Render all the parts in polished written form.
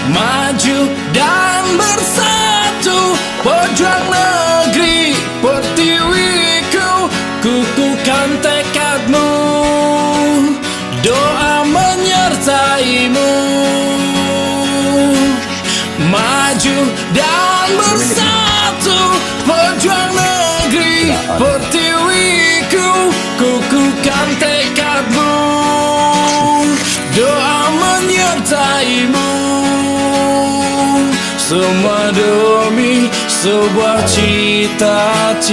maju dan bersatu, pejuang negeri pertiwiku, kukuhkan tekadmu, doa menyertaimu. Maju dan bersatu, pejuang negeri pertiwiku, kukuhkan tekadmu, doa menyertaimu. Semua demi sebuah cita-cita,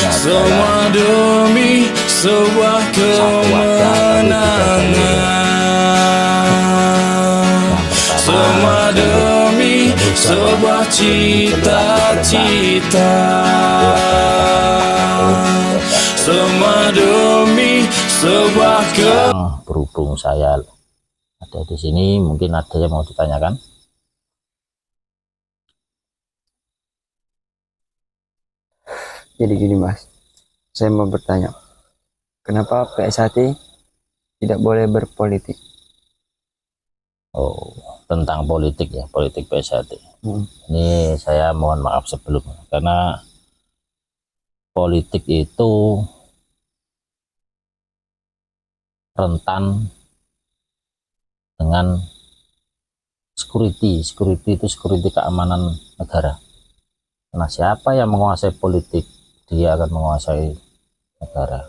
semua demi sebuah kemenangan, semua demi sebuah cita-cita, semua demi sebuah berhubung saya ada di sini, mungkin ada yang mau ditanyakan. Jadi gini Mas, saya mau bertanya, kenapa PSHT tidak boleh berpolitik? Oh, tentang politik ya, politik PSHT. Ini saya mohon maaf sebelumnya, karena politik itu rentan dengan security itu security keamanan negara. Karena siapa yang menguasai politik, dia akan menguasai negara.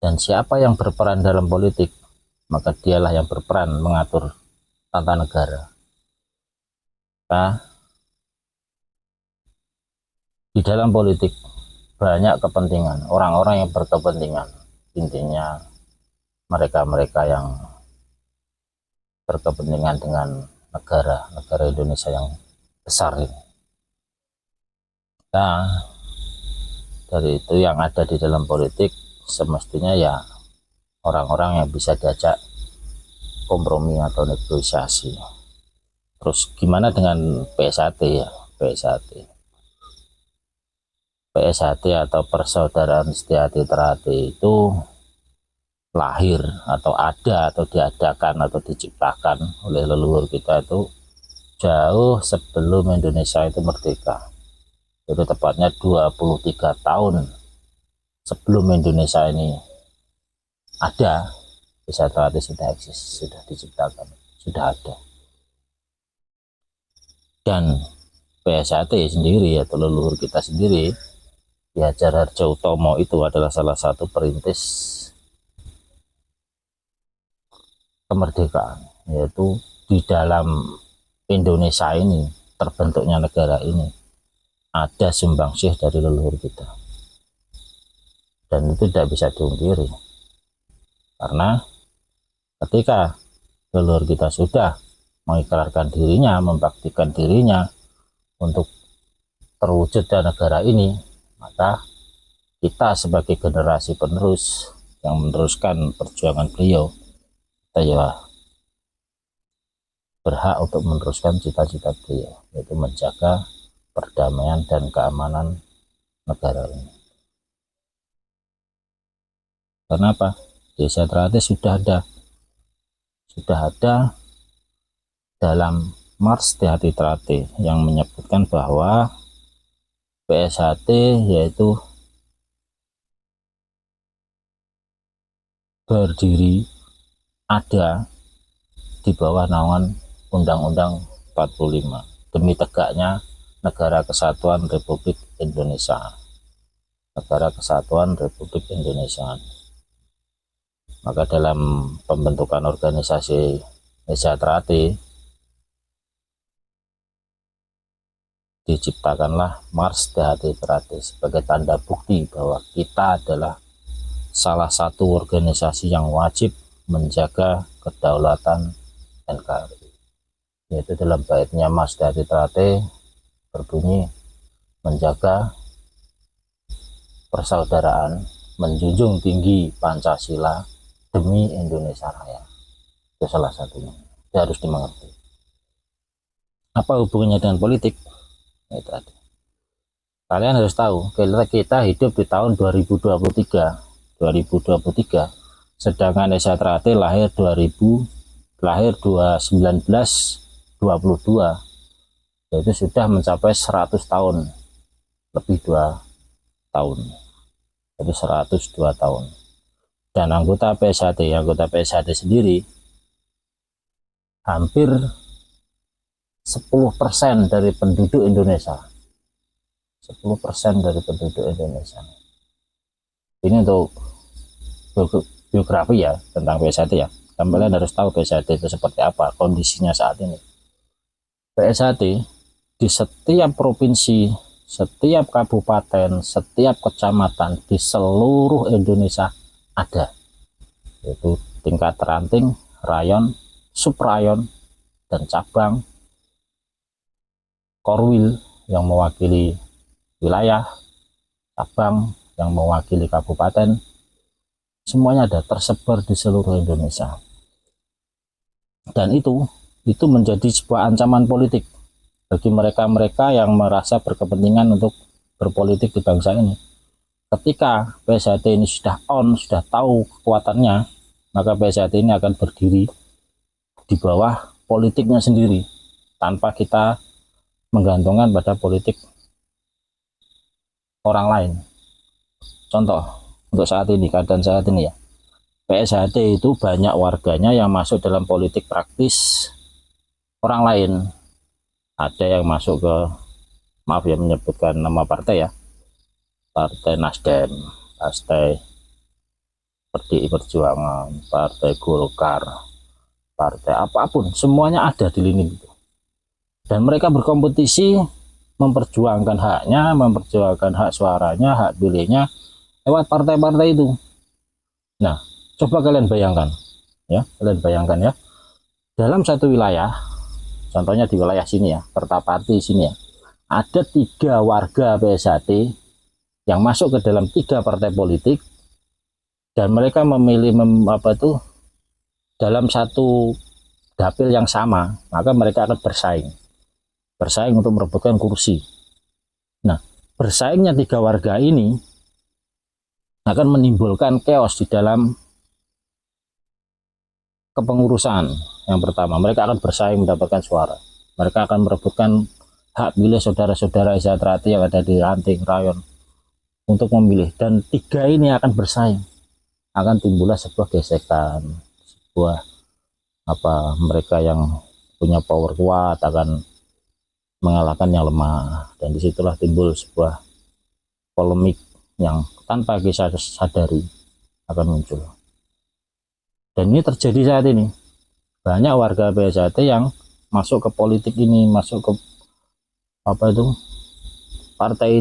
Dan siapa yang berperan dalam politik, maka dialah yang berperan mengatur tata negara. Nah, di dalam politik banyak kepentingan, orang-orang yang berkepentingan, intinya mereka-mereka yang berkepentingan dengan negara Indonesia yang besar ini. Nah, dari itu yang ada di dalam politik semestinya ya orang-orang yang bisa diajak kompromi atau negosiasi. Terus gimana dengan PSHT ya? PSHT atau Persaudaraan Setia-Hati Terhati itu lahir atau ada atau diadakan atau diciptakan oleh leluhur kita itu jauh sebelum Indonesia itu merdeka. Itu tepatnya 23 tahun sebelum Indonesia ini ada, Setia-Hati sudah eksis, sudah diciptakan, sudah ada. Dan PSHT sendiri atau leluhur kita sendiri, Ki Hajar Harjo-Utomo itu adalah salah satu perintis kemerdekaan, yaitu di dalam Indonesia ini, terbentuknya negara ini, ada sumbangsih dari leluhur kita, dan itu tidak bisa diungkiri. Karena ketika leluhur kita sudah mengikrarkan dirinya, membaktikan dirinya untuk terwujudnya negara ini, maka kita sebagai generasi penerus yang meneruskan perjuangan beliau, kita ya berhak untuk meneruskan cita-cita beliau, yaitu menjaga perdamaian dan keamanan negara ini. Karena apa? Desa Terate sudah ada dalam Mars Setia-Hati Terate yang menyebutkan bahwa PSHT yaitu berdiri ada di bawah naungan Undang-Undang 45 demi tegaknya Negara Kesatuan Republik Indonesia. Negara Kesatuan Republik Indonesia. Maka dalam pembentukan organisasi Desa Terate diciptakanlah Mars Setia-Hati Terate sebagai tanda bukti bahwa kita adalah salah satu organisasi yang wajib menjaga kedaulatan NKRI, yaitu dalam baitnya Mars Setia-Hati Terate berbunyi menjaga persaudaraan, menjunjung tinggi Pancasila demi Indonesia Raya. Itu salah satunya, itu harus dimengerti. Apa hubungannya dengan politik? Itu ada. Kalian harus tahu, kita hidup di tahun 2023 sedangkan Esa Trate lahir 1922, yaitu sudah mencapai 100 tahun, lebih 2 tahun, jadi 102 tahun. Dan anggota PSHT sendiri hampir 10% dari penduduk Indonesia. 10% dari penduduk Indonesia. Ini untuk biografi ya tentang PSHT ya. Kalian harus tahu PSHT itu seperti apa kondisinya saat ini. PSHT di setiap provinsi, setiap kabupaten, setiap kecamatan di seluruh Indonesia ada. Yaitu tingkat ranting, rayon, subrayon, dan cabang, korwil yang mewakili wilayah, cabang yang mewakili kabupaten, semuanya ada tersebar di seluruh Indonesia. Dan itu menjadi sebuah ancaman politik bagi mereka-mereka yang merasa berkepentingan untuk berpolitik di bangsa ini. Ketika PSHT ini sudah tahu kekuatannya, maka PSHT ini akan berdiri di bawah politiknya sendiri tanpa kita menggantungkan pada politik orang lain. Contoh untuk saat ini, keadaan saat ini ya, PSHT itu banyak warganya yang masuk dalam politik praktis orang lain. Ada yang masuk ke, maaf ya menyebutkan nama partai ya, Partai Nasdem, Partai PDI Perjuangan, Partai Golkar, partai apapun, semuanya ada di lini itu. Dan mereka berkompetisi memperjuangkan haknya, memperjuangkan hak suaranya, hak pilihnya lewat partai-partai itu. Nah, coba kalian bayangkan ya, dalam satu wilayah, contohnya di wilayah sini ya, Kertapati sini ya, ada 3 warga PSHT yang masuk ke dalam 3 partai politik, dan mereka memilih dalam satu dapil yang sama, maka mereka akan bersaing untuk merebutkan kursi. Nah, bersaingnya 3 warga ini akan menimbulkan chaos di dalam kepengurusan. Yang pertama, mereka akan bersaing mendapatkan suara. Mereka akan merebutkan hak pilih saudara-saudara Esa Trate yang ada di ranting, rayon untuk memilih. Dan 3 ini akan bersaing. Akan timbullah sebuah gesekan, sebuah mereka yang punya power kuat akan mengalahkan yang lemah, dan disitulah timbul sebuah polemik yang tanpa kita sadari akan muncul. Dan ini terjadi saat ini. Banyak warga PSHT yang masuk ke politik ini, masuk ke partai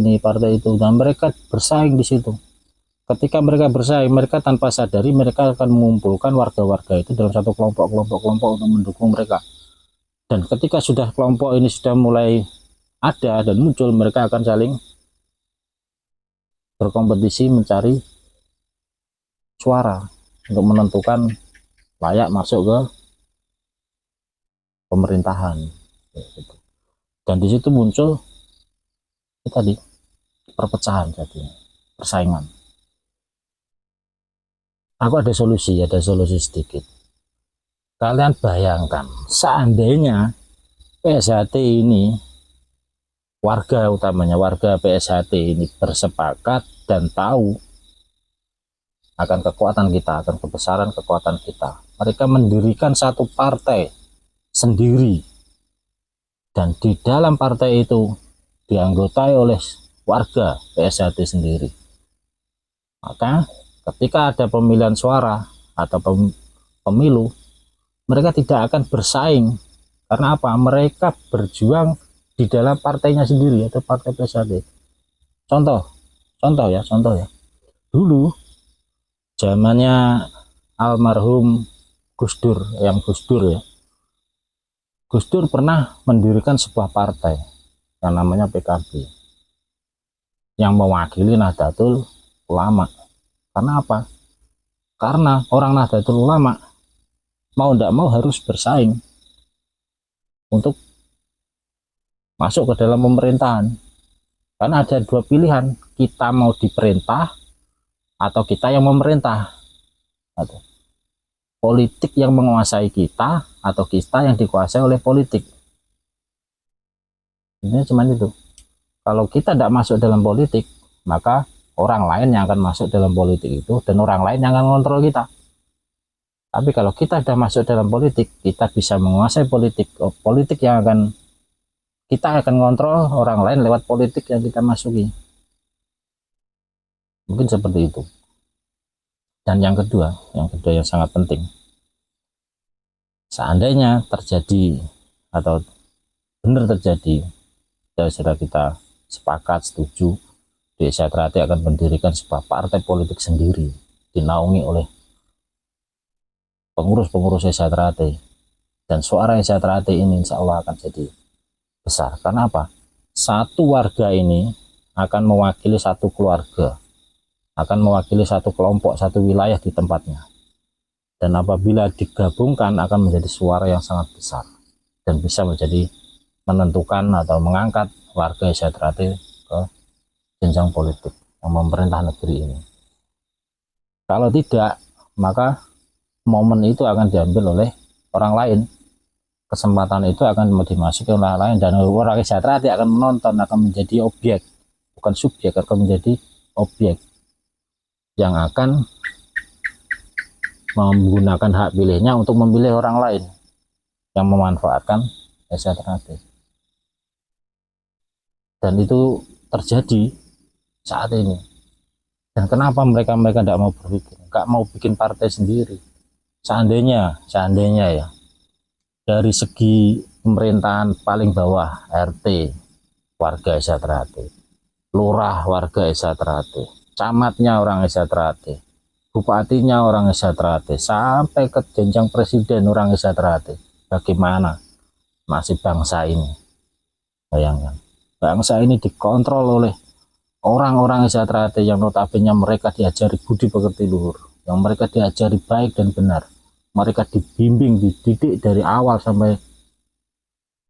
ini, partai itu, dan mereka bersaing di situ. Ketika mereka bersaing, mereka tanpa sadari mereka akan mengumpulkan warga-warga itu dalam satu kelompok untuk mendukung mereka. Dan ketika sudah kelompok ini sudah mulai ada dan muncul, mereka akan saling berkompetisi mencari suara untuk menentukan layak masuk ke pemerintahan. Dan di situ muncul tadi perpecahan, jadi persaingan. Aku ada solusi sedikit. Kalian bayangkan, seandainya PSHT ini, utamanya warga PSHT ini bersepakat dan tahu akan kekuatan kita, akan kebesaran kekuatan kita. Mereka mendirikan satu partai sendiri, dan di dalam partai itu dianggotai oleh warga PSHT sendiri. Maka ketika ada pemilihan suara atau pemilu, mereka tidak akan bersaing. Karena apa? Mereka berjuang di dalam partainya sendiri, atau partai PSHT. Contoh ya. Dulu zamannya almarhum Gus Dur ya. Gus Dur pernah mendirikan sebuah partai yang namanya PKB, yang mewakili Nahdlatul Ulama. Karena apa? Karena orang Nahdlatul Ulama mau tidak mau harus bersaing untuk masuk ke dalam pemerintahan. Karena ada 2 pilihan, kita mau diperintah atau kita yang memerintah. politik yang menguasai kita atau kita yang dikuasai oleh politik. Ini cuma itu. Kalau kita tidak masuk dalam politik, maka orang lain yang akan masuk dalam politik itu, dan orang lain yang akan mengontrol kita. Tapi kalau kita sudah masuk dalam politik, kita bisa menguasai politik. Politik yang akan kita akan kontrol orang lain lewat politik yang kita masuki. Mungkin seperti itu. Dan yang kedua yang sangat penting. Seandainya terjadi atau benar terjadi, saudara kita sepakat, setuju, Desa Trate akan mendirikan sebuah partai politik sendiri, dinaungi oleh pengurus-pengurus Desa Trate, dan suara Desa Trate ini insya Allah akan jadi besar. Karena apa? Satu warga ini akan mewakili satu keluarga, akan mewakili satu kelompok, satu wilayah di tempatnya, dan apabila digabungkan akan menjadi suara yang sangat besar dan bisa menjadi menentukan atau mengangkat warga Desa Trate ke jenjang politik yang memerintah negeri ini. Kalau tidak, maka momen itu akan diambil oleh orang lain, kesempatan itu akan dimasuki oleh orang lain, dan orang Desa Trate akan menonton, akan menjadi objek, bukan subjek, akan menjadi objek yang akan menggunakan hak pilihnya untuk memilih orang lain yang memanfaatkan Desa Trate. Dan itu terjadi saat ini. Dan kenapa mereka tidak mau berpikir, nggak mau bikin partai sendiri? Seandainya ya, dari segi pemerintahan paling bawah, RT warga Desa Trate, lurah warga Desa Trate, camatnya orang Desa Trate, bupatinya orang Desa Trate, sampai ke jenjang presiden orang Desa Trate. Bagaimana nasib bangsa ini? Bayangkan, bangsa ini dikontrol oleh orang-orang Desa Trate yang notabene mereka diajari budi pekerti luhur, yang mereka diajari baik dan benar, mereka dibimbing, dididik dari awal sampai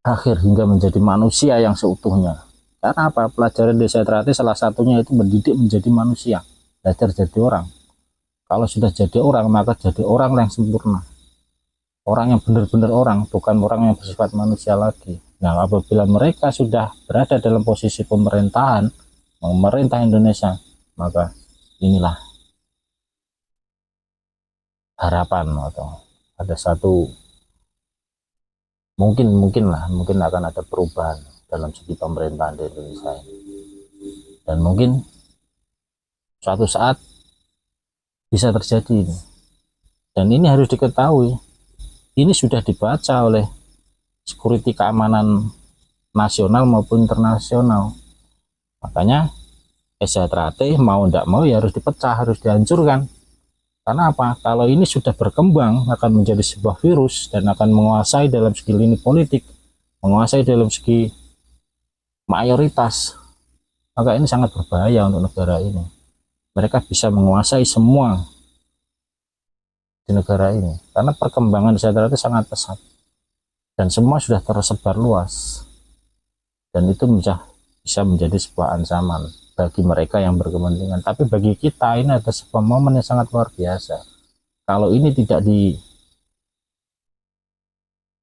akhir hingga menjadi manusia yang seutuhnya. Karena apa? Pelajaran Desa Trate salah satunya itu mendidik menjadi manusia, belajar jadi orang. Kalau sudah jadi orang, maka jadi orang yang sempurna, orang yang benar-benar orang, bukan orang yang bersifat manusia lagi. Nah, apabila mereka sudah berada dalam posisi pemerintahan, memerintah Indonesia, maka inilah harapan, atau ada satu mungkin akan ada perubahan dalam segi pemerintahan di Indonesia ini. Dan mungkin suatu saat bisa terjadi ini. Dan ini harus diketahui, ini sudah dibaca oleh security keamanan nasional maupun internasional. Makanya Desa Trate mau tidak mau ya harus dipecah, harus dihancurkan. Karena apa? Kalau ini sudah berkembang akan menjadi sebuah virus dan akan menguasai dalam segi lini politik, menguasai dalam segi mayoritas, maka ini sangat berbahaya untuk negara ini. Mereka bisa menguasai semua di negara ini karena perkembangan Desa Trate sangat pesat dan semua sudah tersebar luas, dan itu bisa menjadi sebuah ancaman bagi mereka yang berkepentingan. Tapi bagi kita ini ada sebuah momen yang sangat luar biasa. Kalau ini tidak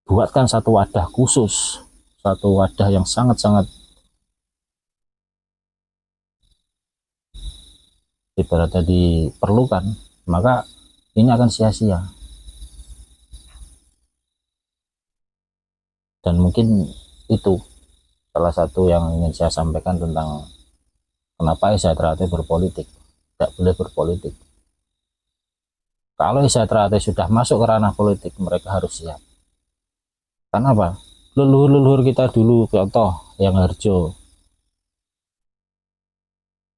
dibuatkan satu wadah khusus, satu wadah yang sangat-sangat ibaratnya diperlukan, maka ini akan sia-sia. Dan mungkin itu salah satu yang ingin saya sampaikan tentang kenapa Desa Trate berpolitik. Tidak boleh berpolitik. Kalau Desa Trate sudah masuk ke ranah politik, mereka harus siap. Karena apa? Leluhur-leluhur kita dulu, contoh yang Harjo,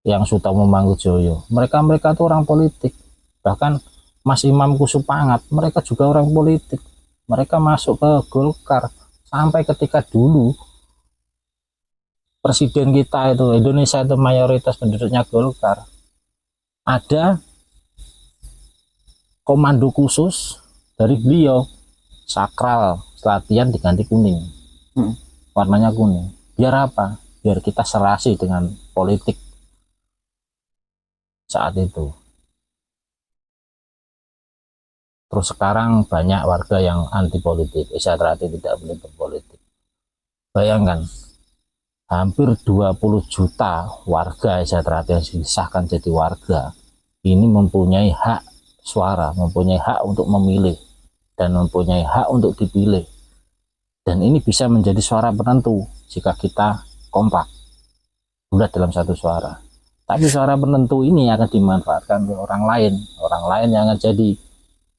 yang Sutomo Mangkujoyo, mereka itu orang politik. Bahkan Mas Imam Kusupangat, mereka juga orang politik. Mereka masuk ke Golkar. Sampai ketika dulu presiden kita itu, Indonesia itu mayoritas penduduknya Golkar, ada komando khusus dari beliau, sakral, latihan diganti kuning, warnanya kuning. Biar apa? Biar kita serasi dengan politik saat itu. Terus sekarang banyak warga yang anti politik, Esa Trate tidak boleh berpolitik. Bayangkan, hampir 20 juta warga Esa Trate yang disahkan jadi warga, ini mempunyai hak suara, mempunyai hak untuk memilih, dan mempunyai hak untuk dipilih. Dan ini bisa menjadi suara penentu jika kita kompak, bulat dalam satu suara. Tapi suara penentu ini akan dimanfaatkan oleh orang lain yang akan jadi,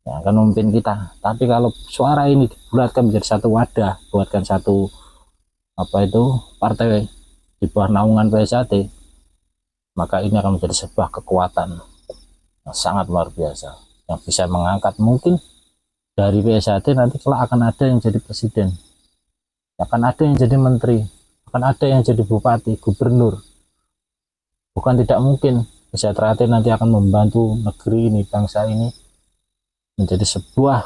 yang akan memimpin kita. Tapi kalau suara ini dibulatkan menjadi satu wadah, buatkan satu partai di bawah naungan PSAT, maka ini akan menjadi sebuah kekuatan yang sangat luar biasa, yang bisa mengangkat mungkin dari PSAT nanti kelak akan ada yang jadi presiden, akan ada yang jadi menteri, akan ada yang jadi bupati, gubernur. Bukan tidak mungkin Esa Trate nanti akan membantu negeri ini, bangsa ini menjadi sebuah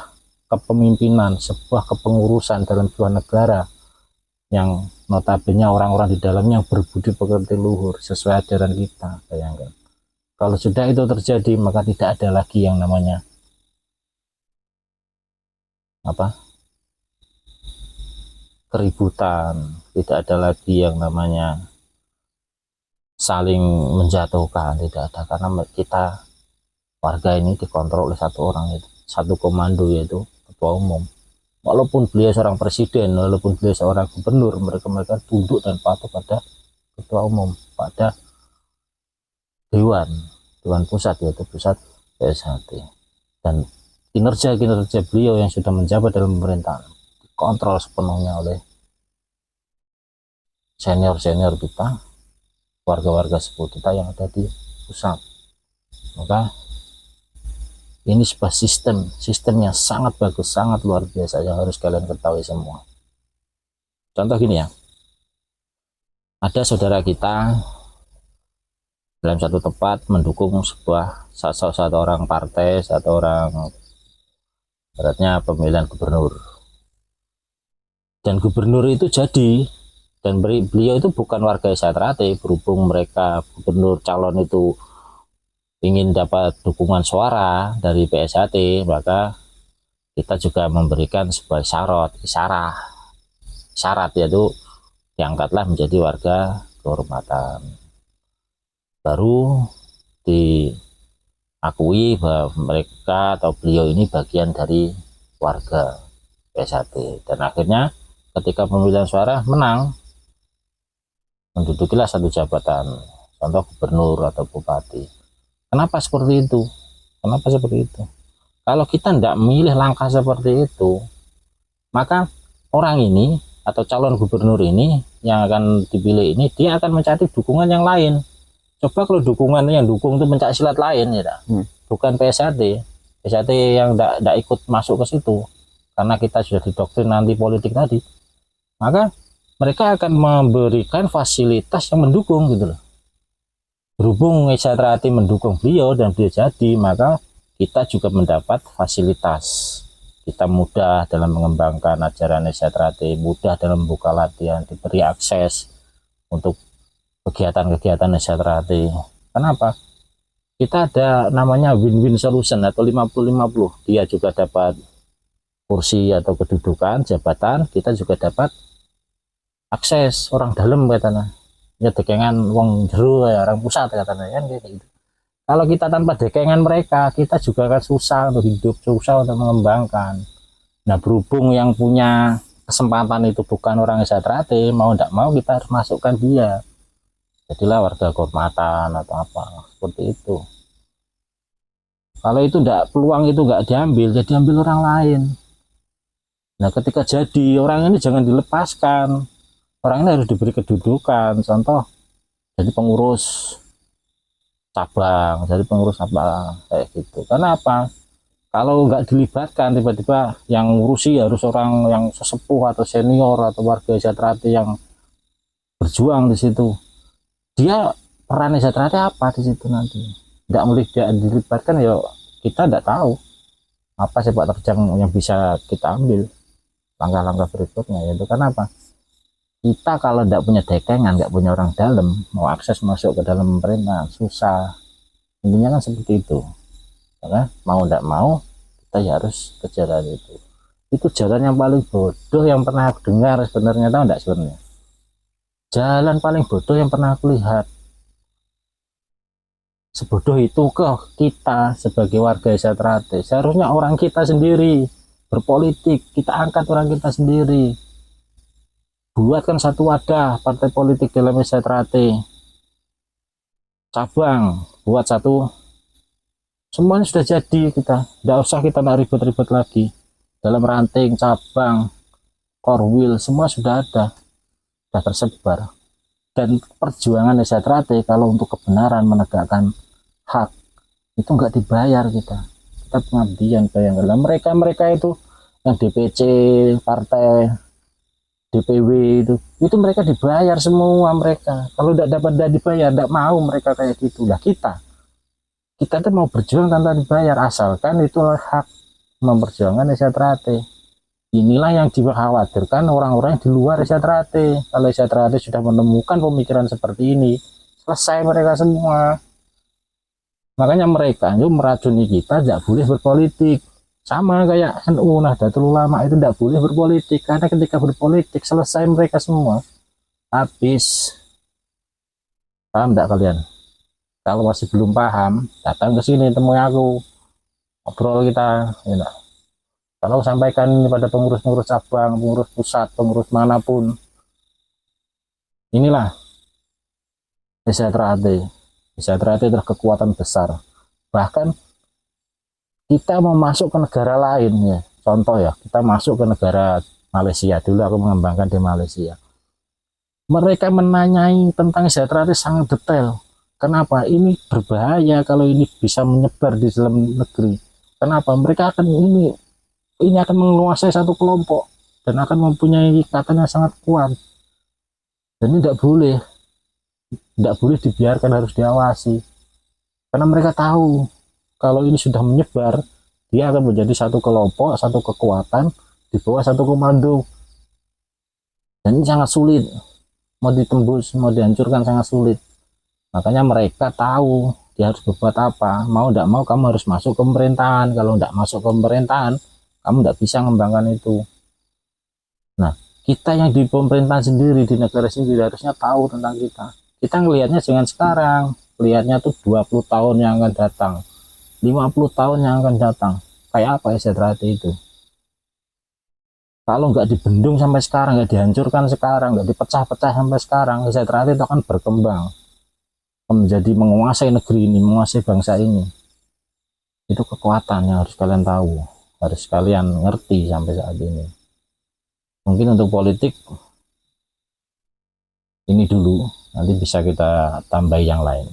kepemimpinan, sebuah kepengurusan dalam sebuah negara yang notabene orang-orang di dalamnya yang berbudi pekerti luhur sesuai ajaran kita. Bayangkan, kalau sudah itu terjadi, maka tidak ada lagi yang namanya keributan, tidak ada lagi yang namanya saling menjatuhkan, tidak ada, karena kita warga ini dikontrol oleh satu orang, itu satu komando, yaitu ketua umum. Walaupun beliau seorang presiden, walaupun beliau seorang gubernur, mereka tunduk dan patuh pada ketua umum, pada dewan pusat, yaitu pusat PSAT. Dan kinerja beliau yang sudah menjabat dalam pemerintahan dikontrol sepenuhnya oleh senior kita, warga-warga sepuh kita yang ada di pusat. Maka ini sebuah sistem yang sangat bagus, sangat luar biasa, yang harus kalian ketahui semua. Contoh gini ya, ada saudara kita dalam satu tempat mendukung satu orang partai, satu orang, beratnya pemilihan gubernur, dan gubernur itu jadi, dan beliau itu bukan warga Esa Trate. Berhubung mereka gubernur calon itu ingin dapat dukungan suara dari PSAT, maka kita juga memberikan sebuah syarat, yaitu diangkatlah menjadi warga kehormatan. Baru diakui bahwa mereka atau beliau ini bagian dari warga PSAT. Dan akhirnya ketika pemilihan suara menang, mendudukilah satu jabatan, contoh gubernur atau bupati. Kenapa seperti itu? Kalau kita tidak memilih langkah seperti itu, maka orang ini atau calon gubernur ini yang akan dipilih ini, dia akan mencari dukungan yang lain. Coba kalau dukungan yang dukung itu pencak silat lain, ya, bukan PSAT yang tidak ikut masuk ke situ, karena kita sudah didoktrin anti politik tadi, maka mereka akan memberikan fasilitas yang mendukung gitu loh. Berhubung Esa Trate mendukung beliau dan beliau jadi, maka kita juga mendapat fasilitas. Kita mudah dalam mengembangkan ajaran Esa Trate, mudah dalam membuka latihan, diberi akses untuk kegiatan-kegiatan Esa Trate. Kenapa? Kita ada namanya win-win solution atau 50-50. Dia juga dapat kursi atau kedudukan, jabatan, kita juga dapat akses orang dalam katanya, ya dekengan wong jero ya orang pusat katanya, kan kayak gitu. Kalau kita tanpa dekengan mereka, kita juga akan susah untuk hidup, susah untuk mengembangkan. Nah, berhubung yang punya kesempatan itu bukan orang Esa Trate, mau tidak mau kita harus masukkan dia, jadilah warga kehormatan atau apa seperti itu. Kalau itu tidak, peluang itu nggak diambil, jadi ambil orang lain. Nah, ketika jadi orang ini jangan dilepaskan. Orang ini harus diberi kedudukan, contoh jadi pengurus cabang, jadi pengurus apa kayak gitu. Karena apa? Kalau nggak dilibatkan, tiba-tiba yang ngurusi harus orang yang sesepuh atau senior atau warga Esa Trate yang berjuang di situ. Dia peran Esa Trate apa di situ nanti? Nggak melihat dilibatkan, ya kita nggak tahu apa sepak terjang yang bisa kita ambil. Langkah-langkah berikutnya yaitu kenapa? Kita kalau tidak punya dekengan, nggak punya orang dalam, mau akses masuk ke dalam pemerintahan susah. Intinya kan seperti itu. Karena mau tidak mau kita ya harus ke jalan itu jalan yang paling bodoh yang pernah aku dengar sebenarnya. Tahu enggak sebenarnya jalan paling bodoh yang pernah aku lihat? Sebodoh itu kok kita sebagai warga Desa Trate. Seharusnya orang kita sendiri berpolitik, kita angkat orang kita sendiri, buatkan satu wadah partai politik dalam Desa Trate, cabang, buat satu, semuanya sudah jadi. Kita tidak usah kita ribet-ribet lagi. Dalam ranting, cabang, korwil, semua sudah ada, sudah tersebar. Dan perjuangan Desa Trate kalau untuk kebenaran menegakkan hak itu nggak dibayar. Kita pengabdian, bayangkanlah mereka itu yang DPC partai, DPW itu mereka dibayar semua. Mereka kalau tidak dibayar tidak mau mereka kayak gitulah. Kita tuh mau berjuang tanpa dibayar, asalkan itu hak memperjuangkan Desa Trate. Inilah yang dikhawatirkan orang-orang di luar Desa Trate. Kalau Desa Trate sudah menemukan pemikiran seperti ini, selesai mereka semua. Makanya mereka itu meracuni kita tidak boleh berpolitik. Sama kayak NU, Nahdlatul Ulama itu tidak boleh berpolitik, karena ketika berpolitik selesai mereka semua, habis. Paham tidak kalian? Kalau masih belum paham, datang ke sini temui aku, ngobrol kita. Ya, kalau sampaikan ini pada pengurus-pengurus cabang, pengurus pusat, pengurus manapun, inilah Desa Trate. Desa Trate adalah kekuatan besar. Bahkan kita mau masuk ke negara lain ya, contoh ya, kita masuk ke negara Malaysia dulu, aku mengembangkan di Malaysia. Mereka menanyai tentang Desa Trate sangat detail. Kenapa? Ini berbahaya kalau ini bisa menyebar di dalam negeri. Kenapa? Mereka akan ini akan menguasai satu kelompok dan akan mempunyai ikatan yang sangat kuat. Dan ini tidak boleh dibiarkan, harus diawasi. Karena mereka tahu kalau ini sudah menyebar, dia akan menjadi satu kelompok, satu kekuatan di bawah satu komando. Dan ini sangat sulit, mau ditembus, mau dihancurkan sangat sulit. Makanya mereka tahu dia harus berbuat apa. Mau tidak mau kamu harus masuk ke pemerintahan. Kalau tidak masuk ke pemerintahan, kamu tidak bisa mengembangkan itu. Nah, kita yang di pemerintahan sendiri, di negara sendiri, harusnya tahu tentang kita. Kita ngelihatnya jangan sekarang, lihatnya tuh 20 tahun yang akan datang, 50 tahun yang akan datang. Kayak apa Desa Trate itu? Kalau nggak dibendung sampai sekarang, nggak dihancurkan sekarang, nggak dipecah-pecah sampai sekarang, Desa Trate itu akan berkembang, menjadi menguasai negeri ini, menguasai bangsa ini. Itu kekuatan yang harus kalian tahu, harus kalian ngerti sampai saat ini. Mungkin untuk politik ini dulu, nanti bisa kita tambah yang lain.